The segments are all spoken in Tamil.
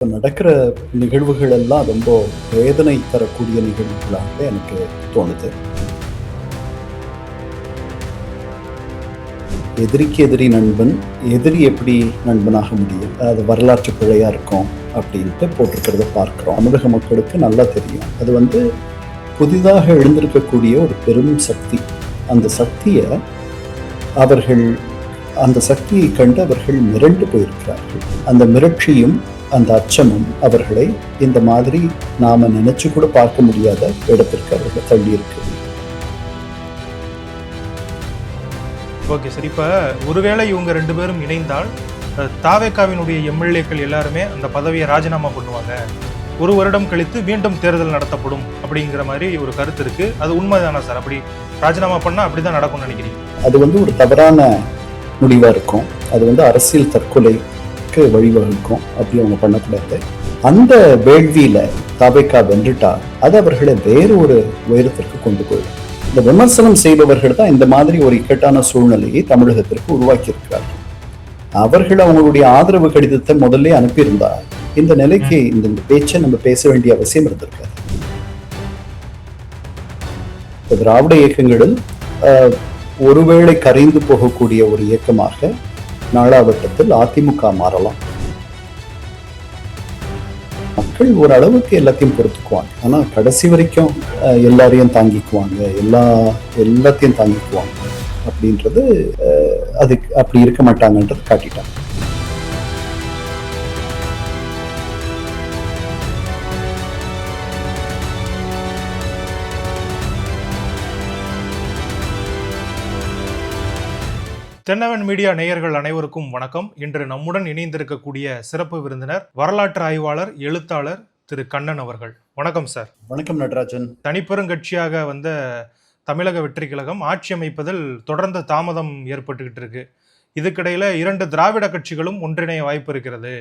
இப்போ நடக்கிற நிகழ்வுகள் எல்லாம் ரொம்ப வேதனை தரக்கூடிய நிகழ்வுகளாக எனக்கு தோணுது. எதிரிக்கு எதிரி நண்பன், எதிரி எப்படி நண்பனாக முடியும்? அது வரலாற்று பிழையா இருக்கும் அப்படின்ட்டு போட்டிருக்கிறத பார்க்கிறோம். தமிழக மக்களுக்கு நல்லா தெரியும். அது புதிதாக எழுந்திருக்கக்கூடிய ஒரு பெரும் சக்தி. அந்த சக்தியை அவர்கள் அந்த சக்தியை கண்டு அவர்கள் மிரண்டு போயிருக்கிறார்கள். அந்த மிரட்சியும் அந்த அச்சமும் அவர்களை இந்த மாதிரி நாம நினைச்சு கூட பார்க்க முடியாத இடத்திற்கு அவர்கள் தள்ளி இருக்கு. ஓகே சார், இப்போ ஒருவேளை இவங்க ரெண்டு பேரும் இணைந்தால் தாவேகாவினுடைய எம்எல்ஏக்கள் எல்லாருமே அந்த பதவியை ராஜினாமா பண்ணுவாங்க, ஒரு வருடம் கழித்து மீண்டும் தேர்தல் நடத்தப்படும் அப்படிங்கிற மாதிரி ஒரு கருத்து இருக்கு. அது உண்மைதானா சார்? அப்படி ராஜினாமா பண்ணா அப்படிதான் நடக்கும்னு நினைக்கிறீங்க? அது ஒரு தவறான முடிவா இருக்கும். அது அரசியல் தற்கொலைக்கு வழிவகுக்கும். அப்படி அவங்க பண்ணக்கூடாது. அந்த வேள்வியில தாவேகா வென்றுட்டா அது அவர்களை வேறு ஒரு உயரத்திற்கு கொண்டு போயிடும். இந்த விமர்சனம் செய்பவர்கள் தான் இந்த மாதிரி ஒரு இக்கட்டான சூழ்நிலையை தமிழகத்திற்கு உருவாக்கி இருக்கிறார்கள். அவர்கள் அவங்களுடைய ஆதரவு கடிதத்தை முதல்ல அனுப்பியிருந்தா இந்த நிலைக்கு இந்த பேச்சை நம்ம பேச வேண்டிய அவசியம் இருந்திருக்காது. திராவிட இயக்கங்களில் ஒருவேளை கரைந்து போகக்கூடிய ஒரு இயக்கமாக நாளாவட்டத்தில் அதிமுக மாறலாம். மக்கள் ஓரளவுக்கு எல்லாத்தையும் பொறுத்துக்குவாங்க. ஆனா கடைசி வரைக்கும் எல்லாரையும் தாங்கிக்குவாங்க, எல்லாத்தையும் தாங்கிக்குவாங்க அப்படின்றது அது அப்படி இருக்க மாட்டாங்கன்றது காட்டிட்டாங்க. தென்னவன் மீடியா நேயர்கள் அனைவருக்கும் வணக்கம். இன்று நம்முடன் இணைந்திருக்கக்கூடிய சிறப்பு விருந்தினர் வரலாற்று ஆய்வாளர், எழுத்தாளர் திரு கண்ணன் அவர்கள். வணக்கம் சார். வணக்கம் நடராஜன். தனிப்பெருங்கட்சியாக வந்த தமிழக வெற்றி கழகம் ஆட்சி அமைப்பதில் தொடர்ந்து தாமதம் ஏற்பட்டுக்கிட்டு இருக்கு. இதுக்கிடையில 2 திராவிட கட்சிகளும் ஒன்றிணைய வாய்ப்பு இருக்கிறது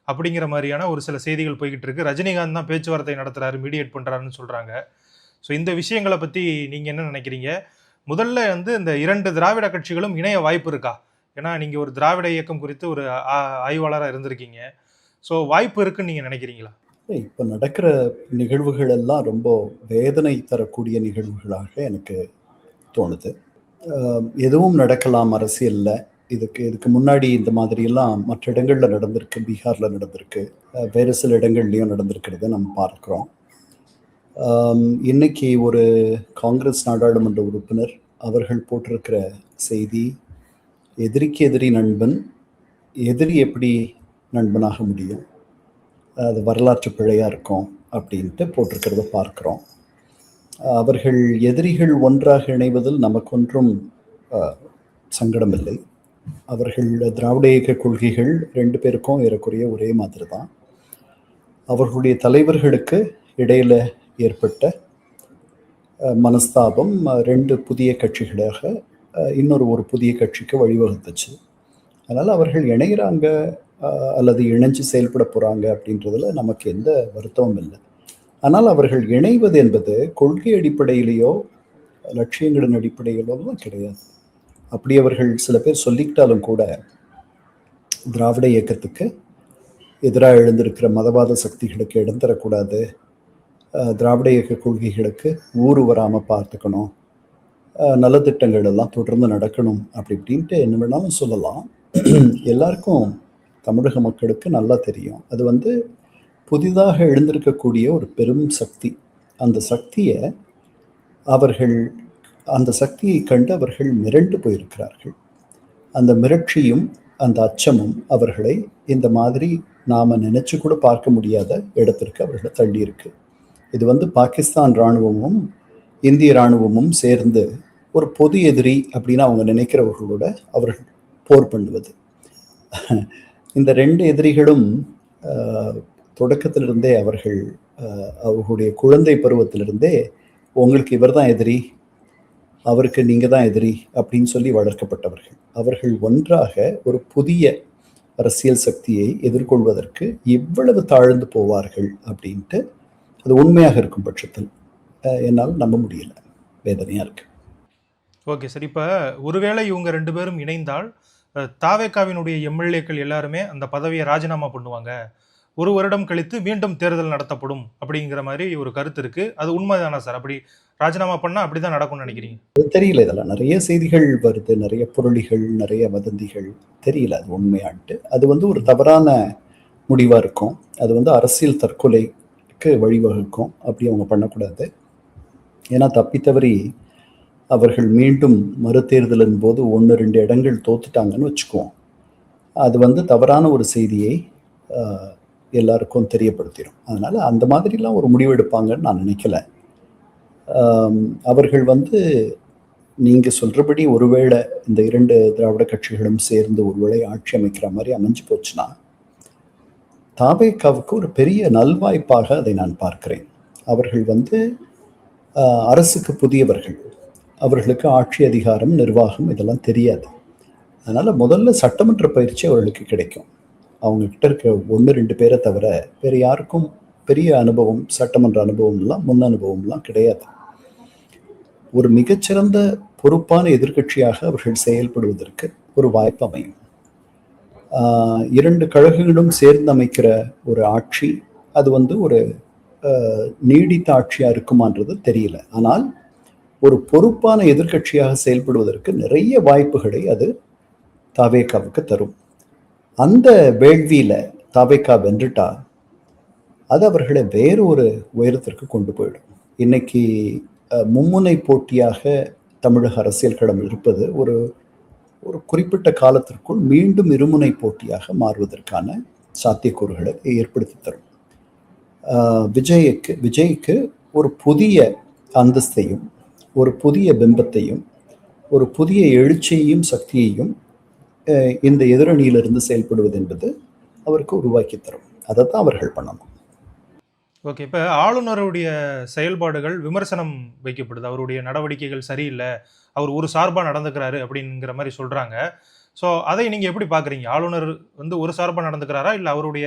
அப்படிங்கிற மாதிரியான ஒரு சில செய்திகள் போய்கிட்டு இருக்கு. ரஜினிகாந்த் தான் பேச்சுவார்த்தை நடத்துறாரு, மீடியேட் பண்றாருன்னு சொல்றாங்க. ஸோ இந்த விஷயங்களை பத்தி நீங்க என்ன நினைக்கிறீங்க? முதல்ல இந்த 2 திராவிட கட்சிகளும் இணைய வாய்ப்பு இருக்கா? ஏன்னா நீங்க ஒரு திராவிட இயக்கம் குறித்து ஒரு ஆய்வாளராக இருந்திருக்கீங்க. ஸோ வாய்ப்பு இருக்குன்னு நீங்க நினைக்கிறீங்களா? இப்போ நடக்கிற நிகழ்வுகள் எல்லாம் ரொம்ப வேதனை தரக்கூடிய நிகழ்வுகளாக எனக்கு தோணுது. எதுவும் நடக்கலாம் அரசியல்ல. இதுக்கு முன்னாடி இந்த மாதிரியெல்லாம் மற்ற இடங்கள்ல நடந்திருக்கு. பீகார்ல நடந்திருக்கு, வேறு சில இடங்கள்லையும் நடந்திருக்கிறத நம்ம பார்க்கிறோம். இன்னைக்கு ஒரு காங்கிரஸ் நாடாளுமன்ற உறுப்பினர் அவர்கள் போட்டிருக்கிற செய்தி, எதிரிக்கு எதிரி நண்பன், எதிரி எப்படி நண்பனாக முடியும்? அது வரலாற்று பிழையா இருக்கும் அப்படின்ட்டு போட்டிருக்கிறத பார்க்கிறோம். அவர்கள் எதிரிகள் ஒன்றாக இணைவதில் நமக்கு ஒன்றும் சங்கடம் இல்லை. அவர்கள் திராவிட இயக்க கொள்கைகள் 2 பேருக்கும் ஏறக்குறைய ஒரே மாதிரி தான். அவர்களுடைய தலைவர்களுக்கு இடையில ஏற்பட்ட மனஸ்தாபம் 2 புதிய கட்சிகளாக ஒரு புதிய கட்சிக்கு வழிவகுத்துச்சு. அதனால் அவர்கள் இணைகிறாங்க அல்லது இணைஞ்சு செயல்பட போகிறாங்க அப்படின்றதுல நமக்கு எந்த வருத்தமும் இல்லை. ஆனால் அவர்கள் இணைவது என்பது கொள்கை அடிப்படையிலேயோ லட்சியங்களின் அடிப்படையிலோ தான் கிடையாது. அப்படி அவர்கள் சில பேர் சொல்லிக்கிட்டாலும் கூட திராவிட இயக்கத்துக்கு எதிராக எழுந்திருக்கிற மதவாத சக்திகளுக்கு இடம் தரக்கூடாது, திராவிட இயக்க கொள்கைகளுக்கு ஊறு வராமல் பார்த்துக்கணும், நலத்திட்டங்கள் எல்லாம் தொடர்ந்து நடக்கணும் அப்படி இப்படின்ட்டு என்ன வேணாலும் சொல்லலாம். எல்லாருக்கும் தமிழக மக்களுக்கு நல்லா தெரியும். அது புதிதாக எழுந்திருக்கக்கூடிய ஒரு பெரும் சக்தி. அந்த சக்தியை அந்த சக்தியை கண்டு அவர்கள் மிரண்டு போயிருக்கிறார்கள். அந்த மிரட்சியும் அந்த அச்சமும் அவர்களை இந்த மாதிரி நாம நினைச்சு கூட பார்க்க முடியாத இடத்திற்கு அவர்களை தள்ளி இருக்கு. இது பாகிஸ்தான் இராணுவமும் இந்திய இராணுவமும் சேர்ந்து ஒரு பொது எதிரி அப்படின்னு அவங்க நினைக்கிறவர்களோட அவர்கள் போர் பண்ணுவது. இந்த 2 எதிரிகளும் தொடக்கத்திலிருந்தே அவர்களுடைய குழந்தை பருவத்திலிருந்தே உங்களுக்கு இவர் தான் எதிரி, அவருக்கு நீங்க தான் எதிரி அப்படின்னு சொல்லி வளர்க்கப்பட்டவர்கள். அவர்கள் ஒன்றாக ஒரு புதிய அரசியல் சக்தியை எதிர்கொள்வதற்கு இவ்வளவு தாழ்ந்து போவார்கள் அப்படின்ட்டு அது உண்மையாக இருக்கும் பட்சத்தில் என்னால் நம்ப முடியல. வேதனையா இருக்கு. ஓகே சார், இப்போ ஒருவேளை இவங்க 2 பேரும் இணைந்தால் தாவேகாவினுடைய எம்எல்ஏக்கள் எல்லாருமே அந்த பதவியை ராஜினாமா பண்ணுவாங்க, 1 வருடம் கழித்து மீண்டும் தேர்தல் நடத்தப்படும் அப்படிங்கிற மாதிரி ஒரு கருத்து இருக்கு. அது உண்மைதானா சார்? அப்படி ராஜினாமா பண்ணா அப்படிதான் நடக்கும்னு நினைக்கிறீங்க? அது தெரியல, இதெல்லாம் நிறைய செய்திகள் வருது, நிறைய புரளிகள், நிறைய வதந்திகள். தெரியல அது உண்மையான்ட்டு. அது வந்து ஒரு தவறான முடிவா இருக்கும். அது வந்து அரசியல் தற்கொலைக்கு வழிவகுக்கும். அப்படி அவங்க பண்ணக்கூடாது. ஏன்னா தப்பி தவறி அவர்கள் மீண்டும் மறுதேர்தலின் போது 1, 2 இடங்கள் தோத்துட்டாங்கன்னு வச்சுக்குவோம். அது வந்து தவறான ஒரு செய்தியை எல்லாருக்கும் தெரியப்படுத்திடும். அதனால அந்த மாதிரிலாம் ஒரு முடிவு எடுப்பாங்கன்னு நான் நினைக்கல. அவர்கள் வந்து நீங்க சொல்றபடி ஒருவேளை இந்த 2 திராவிட கட்சிகளும் சேர்ந்து ஒருவேளை ஆட்சி அமைக்கிற மாதிரி அமைஞ்சு போச்சுன்னா, தாவேகாவுக்கு ஒரு பெரிய நல்வாய்ப்பாக அதை நான் பார்க்கிறேன். அவர்கள் வந்து அரசுக்கு புதியவர்கள். அவர்களுக்கு ஆட்சி அதிகாரம், நிர்வாகம் இதெல்லாம் தெரியாது. அதனால முதல்ல சட்டமன்ற பயிற்சி அவர்களுக்கு கிடைக்கும். அவங்க கிட்ட இருக்க 1, 2 பேரை தவிர வேறு யாருக்கும் பெரிய அனுபவம், சட்டமன்ற அனுபவம்லாம், முன் அனுபவம்லாம் கிடையாது. ஒரு மிகச்சிறந்த பொறுப்பான எதிர்க்கட்சியாக அவர்கள் செயல்படுவதற்கு ஒரு வாய்ப்பு அமையும். 2 கழகங்களும் சேர்ந்து அமைக்கிற ஒரு ஆட்சி, அது வந்து ஒரு நீடித்த ஆட்சியா இருக்குமான்றது தெரியல. ஆனால் ஒரு பொறுப்பான எதிர்க்கட்சியாக செயல்படுவதற்கு நிறைய வாய்ப்புகளை அது தாவேகாவுக்கு தரும். அந்த வேள்வியில தாவேகா வென்றுட்டா, அது அவர்களை வேறு ஒரு உயரத்திற்கு கொண்டு போயிடும். இன்னைக்கு மும்முனை போட்டியாக தமிழக அரசியல் களம் இருப்பது ஒரு ஒரு குறிப்பிட்ட காலத்திற்குள் மீண்டும் இருமுனை போட்டியாக மாறுவதற்கான சாத்தியக்கூறுகளை ஏற்படுத்தி தரும். விஜய்க்கு ஒரு புதிய அந்தஸ்தையும், ஒரு புதிய பிம்பத்தையும், ஒரு புதிய எழுச்சியையும் சக்தியையும் இந்த எதிரணியிலிருந்து செயல்படுவது என்பது அவருக்கு உருவாக்கி தரும். அதைத்தான் அவர்கள் பண்ணணும். ஓகே. இப்ப ஆளுநருடைய செயல்பாடுகள் விமர்சனம் வைக்கப்படுது. அவருடைய நடவடிக்கைகள் சரியில்லை, அவர் ஒரு சார்பா நடந்துக்கிறாரு அப்படிங்கிற மாதிரி சொல்றாங்க. ஸோ அதை நீங்க எப்படி பார்க்குறீங்க? ஆளுநர் வந்து ஒரு சார்பா நடந்துக்கிறாரா, இல்லை அவருடைய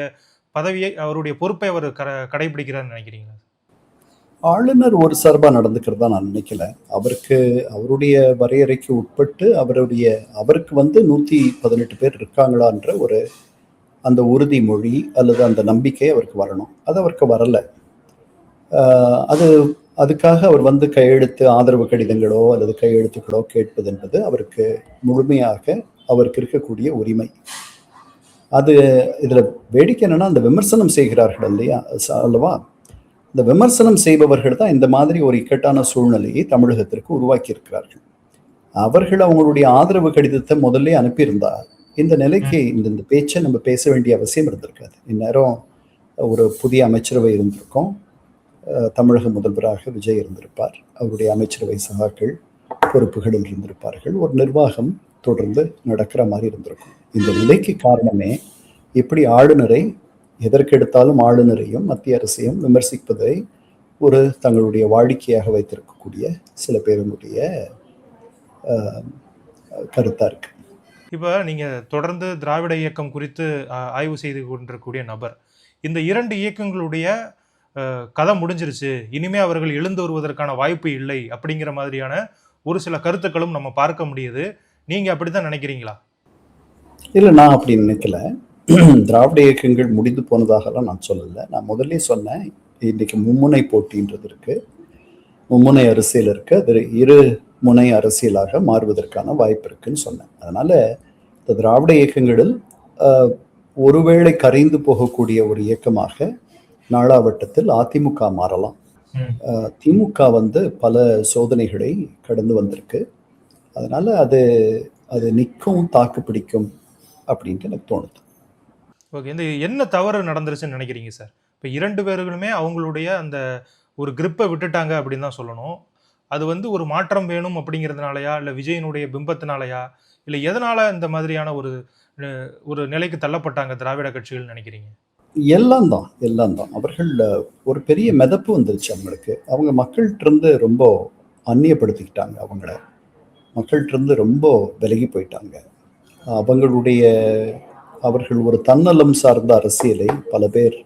பதவியை, அவருடைய பொறுப்பை அவர் கடைபிடிக்கிறார்னு நினைக்கிறீங்களா? ஆளுநர் ஒரு சார்பா நடந்துக்கிறதா நான் நினைக்கல. அவருடைய வரையறைக்கு உட்பட்டு அவருக்கு வந்து 118 பேர் இருக்காங்களான்ற ஒரு அந்த உறுதிமொழி அல்லது அந்த நம்பிக்கை அவருக்கு வரணும். அது அவருக்கு வரல. அதுக்காக அவர் வந்து கையெழுத்து ஆதரவு கடிதங்களோ அல்லது கையெழுத்துக்களோ கேட்பது என்பது அவருக்கு முழுமையாக அவருக்கு இருக்கக்கூடிய உரிமை. அது இதுல வேடிக்கை என்னன்னா, அந்த விமர்சனம் செய்கிறார்கள் இல்லையா அல்லவா, இந்த விமர்சனம் செய்பவர்கள் தான் இந்த மாதிரி ஒரு இக்கட்டான சூழ்நிலையை தமிழகத்திற்கு உருவாக்கி இருக்கிறார்கள். அவர்கள் அவங்களுடைய ஆதரவு கடிதத்தை முதல்ல அனுப்பியிருந்தா இந்த நிலைக்கு இந்த பேச்சை நம்ம பேச வேண்டிய அவசியம் இருந்திருக்காது. இந்நேரம் ஒரு புதிய அமைச்சரவை இருந்திருக்கும். தமிழக முதல்வராக விஜய் இருந்திருப்பார். அவருடைய அமைச்சரவை சகாக்கள் பொறுப்புகளில் இருந்திருப்பார்கள். ஒரு நிர்வாகம் தொடர்ந்து நடக்கிற மாதிரி இருந்திருக்கும். இந்த நிலைக்கு காரணமே இப்படி ஆளுநரை, எதற்கெடுத்தாலும் ஆளுநரையும் மத்திய அரசையும் விமர்சிப்பதை ஒரு தங்களுடைய வாடிக்கையாக வைத்திருக்கக்கூடிய சில பேருடைய கருத்தா இருக்கு. இப்போ நீங்க தொடர்ந்து திராவிட இயக்கம் குறித்து ஆய்வு செய்து கொண்டிருக்கக்கூடிய நபர், இந்த 2 இயக்கங்களுடைய கதை முடிஞ்சிருச்சு, இனிமே அவர்கள் எழுந்து வருவதற்கான வாய்ப்பு இல்லை அப்படிங்கிற மாதிரியான ஒரு சில கருத்துக்களும் நம்ம பார்க்க முடியுது. நீங்க அப்படித்தான் நினைக்கிறீங்களா? இல்லை, நான் அப்படி நினைக்கல. திராவிட இயக்கங்கள் முடிந்து போனதாகலாம் நான் சொல்லலை. நான் முதல்ல சொன்னேன், இன்னைக்கு மும்முனை போட்டின்றது இருக்கு, மும்முனை அரசியல் இருக்கு, அது 2 முனை அரசியலாக மாறுவதற்கான வாய்ப்பு இருக்குன்னு சொன்னேன். அதனால இந்த திராவிட இயக்கங்களில் ஒருவேளை கரைந்து போகக்கூடிய ஒரு இயக்கமாக நாளாவட்டத்தில் அதிமுக மாறலாம். திமுக வந்து பல சோதனைகளை கடந்து வந்திருக்கு. அதனால அது நிற்கும், தாக்கு பிடிக்கும் அப்படின்ட்டு எனக்கு தோணுது. ஓகே. இந்த என்ன தவறு நடந்துருச்சுன்னு நினைக்கிறீங்க சார்? இப்போ 2 பேர்களுமே அவங்களுடைய அந்த ஒரு கிரிப்பை விட்டுட்டாங்க அப்படின்னு தான் சொல்லணும். அது வந்து ஒரு மாற்றம் வேணும் அப்படிங்கிறதுனாலயா, இல்லை விஜயனுடைய பிம்பத்தினாலயா, இல்லை எதனால இந்த மாதிரியான ஒரு நிலைக்கு தள்ளப்பட்டாங்க திராவிட கட்சிகள் நினைக்கிறீங்க? எல்லாம் தான். அவர்கள் ஒரு பெரிய மிதப்பு வந்துருச்சு அவங்களுக்கு. அவங்க மக்கள்கிட்ட இருந்து ரொம்ப அந்நியப்படுத்திக்கிட்டாங்க. மக்கள்கிட்ட இருந்து ரொம்ப விலகி போயிட்டாங்க. அவர்கள் ஒரு தன்னலம் சார்ந்த அரசியலை பல பேர்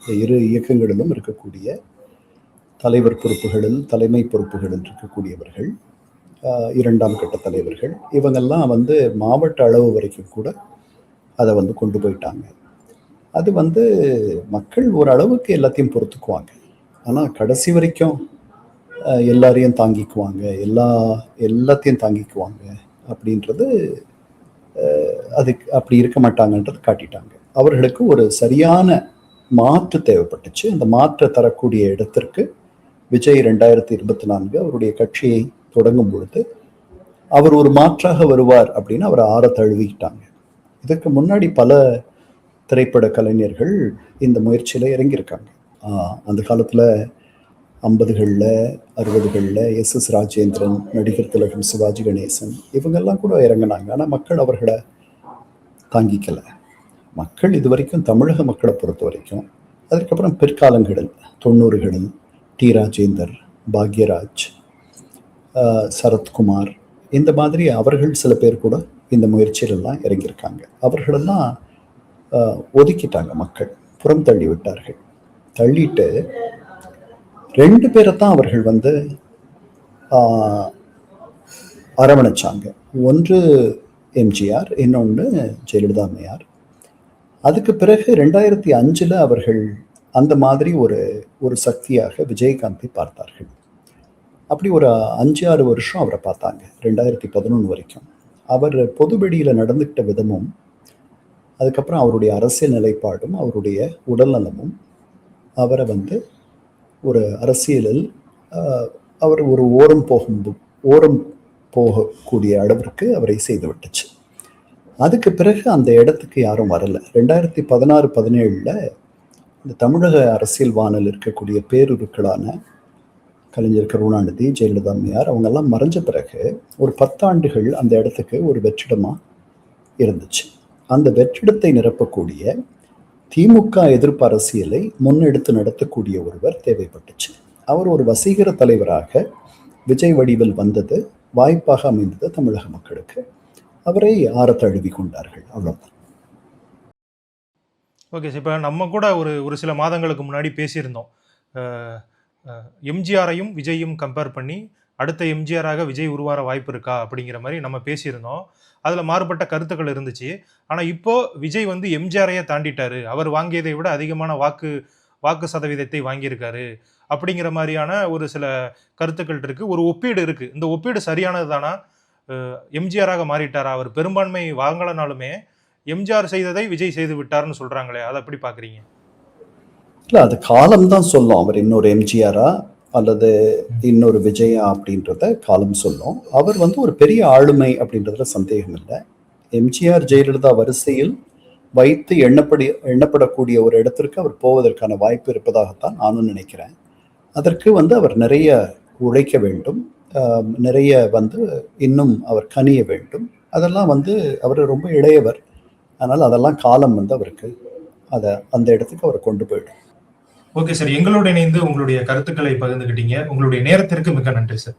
2 இயக்கங்களிலும் இருக்கக்கூடிய தலைவர் பொறுப்புகளில், தலைமை பொறுப்புகளில் இருக்கக்கூடியவர்கள், 2ஆம் கட்ட தலைவர்கள், இவங்கெல்லாம் வந்து மாவட்ட அளவு வரைக்கும் கூட அதை வந்து கொண்டு போயிட்டாங்க. அது வந்து மக்கள் ஓரளவுக்கு எல்லாத்தையும் பொறுத்துக்குவாங்க. ஆனா கடைசி வரைக்கும் எல்லாரையும் தாங்கிக்குவாங்க, எல்லாத்தையும் தாங்கிக்குவாங்க அப்படின்றது அது அப்படி இருக்க மாட்டாங்கன்றது காட்டிட்டாங்க. அவர்களுக்கு ஒரு சரியான மாற்று தேவைப்பட்டுச்சு. அந்த மாற்றை தரக்கூடிய இடத்திற்கு விஜய் 2024 அவருடைய கட்சியை தொடங்கும் பொழுது அவர் ஒரு மாற்றாக வருவார் அப்படின்னு அவர் ஆற தழுவிக்கிட்டாங்க. இதற்கு முன்னாடி பல திரைப்பட கலைஞர்கள் இந்த முயற்சியில் இறங்கியிருக்காங்க. அந்த காலத்தில் 50களில் 60களில் எஸ் ராஜேந்திரன், நடிகர் திலகம் சிவாஜி கணேசன் இவங்கெல்லாம் கூட இறங்கினாங்க. ஆனால் மக்கள் அவர்களை தாங்கிக்கலை. மக்கள் இது வரைக்கும் தமிழக மக்களை பொறுத்த வரைக்கும் அதுக்கப்புறம் பிற்காலங்களில் 90களில் டி ராஜேந்தர், பாக்யராஜ், சரத்குமார் இந்த மாதிரி அவர்கள் சில பேர் கூட இந்த முயற்சியிலெல்லாம் இறங்கியிருக்காங்க. அவர்களெல்லாம் ஒதுக்கிட்டாங்க, மக்கள் புறம் தள்ளி விட்டார்கள். தள்ளிட்டு 2 பேரை தான் அவர்கள் வந்து அரவணைச்சாங்க. ஒன்று எம்ஜிஆர், இன்னொன்று ஜெயலலிதா அம்மையார். அதுக்கு பிறகு 2005 அவர்கள் அந்த மாதிரி ஒரு சக்தியாக விஜயகாந்தை பார்த்தார்கள். அப்படி ஒரு 5-6 வருஷம் அவரை பார்த்தாங்க, 2011 வரைக்கும். அவர் பொதுவெளியில் நடந்துக்கிட்ட விதமும் அதுக்கப்புறம் அவருடைய அரசியல் நிலைப்பாடும் அவருடைய உடல்நலமும் அவரை வந்து ஒரு அரசியலில் அவர் ஒரு ஓரம் போகக்கூடிய அளவிற்கு அவரை செய்து விட்டுச்சு. அதுக்கு பிறகு அந்த இடத்துக்கு யாரும் வரலை. 2016-17 இந்த தமிழக அரசியல் வானில் இருக்கக்கூடிய பேருருக்களான கலைஞர் கருணாநிதி, ஜெயலலிதா அம்மையார் அவங்கெல்லாம் மறைஞ்ச பிறகு ஒரு 10 ஆண்டுகள் அந்த இடத்துக்கு ஒரு வெற்றிடமாக இருந்துச்சு. அந்த வெற்றிடத்தை நிரப்பக்கூடிய திமுக எதிர்ப்பு அரசியலை முன்னெடுத்து நடத்தக்கூடிய ஒருவர் தேவைப்பட்டுச்சு. அவர் ஒரு வசீகர தலைவராக விஜய் வடிவில் வந்தது வாய்ப்பாக அமைந்தது தமிழக மக்களுக்கு. அவரை ஆற தழுவி கொண்டார்கள், அவ்வளவுதான். ஓகே சார், இப்போ நம்ம கூட ஒரு சில மாதங்களுக்கு முன்னாடி பேசியிருந்தோம். எம்ஜிஆரையும் விஜயும் கம்பேர் பண்ணி அடுத்த எம்ஜிஆராக விஜய் உருவார வாய்ப்பு இருக்கா அப்படிங்கிற மாதிரி நம்ம பேசியிருந்தோம். அதில் மாறுபட்ட கருத்துக்கள் இருந்துச்சு. ஆனால் இப்போ விஜய் வந்து எம்ஜிஆரையே தாண்டிட்டாரு, அவர் வாங்கியதை விட அதிகமான வாக்கு சதவீதத்தை வாங்கியிருக்காரு அப்படிங்கிற மாதிரியான ஒரு சில கருத்துக்கள் இருக்கு. ஒரு ஒப்பீடு இருக்கு. இந்த ஒப்பீடு சரியானது தானா? எம்ஜிஆராக மாறிட்டாரா? அவர் பெரும்பான்மை வாங்கலனாலுமே எம்ஜிஆர் செய்ததை விஜய் செய்து விட்டார்னு சொல்றாங்களே, அதை எப்படி பாக்குறீங்க? இல்லை, அது காலம் தான் சொல்லும் அவர் இன்னொரு எம்ஜிஆரா அல்லது இன்னொரு விஜயா அப்படின்றத காலம் சொல்லும். அவர் வந்து ஒரு பெரிய ஆளுமை அப்படின்றதுல சந்தேகம் இல்லை. எம்ஜிஆர் ஜெயலலிதா வரிசையில் வைத்து எண்ணப்படக்கூடிய ஒரு இடத்திற்கு அவர் போவதற்கான வாய்ப்பு இருப்பதாகத்தான் நானும் நினைக்கிறேன். அதற்கு வந்து அவர் நிறைய உழைக்க வேண்டும், நிறைய வந்து இன்னும் அவர் கனிய வேண்டும். அதெல்லாம் வந்து அவர் ரொம்ப இளையவர், அதனால் அதெல்லாம் காலம் வந்து அவருக்கு அந்த இடத்துக்கு அவர் கொண்டு போயிடும். ஓகே சார், எங்களோட இணைந்து உங்களுடைய கருத்துக்களை பகிர்ந்துக்கிட்டீங்க. உங்களுடைய நேரத்திற்கு மிக்க நன்றி சார்.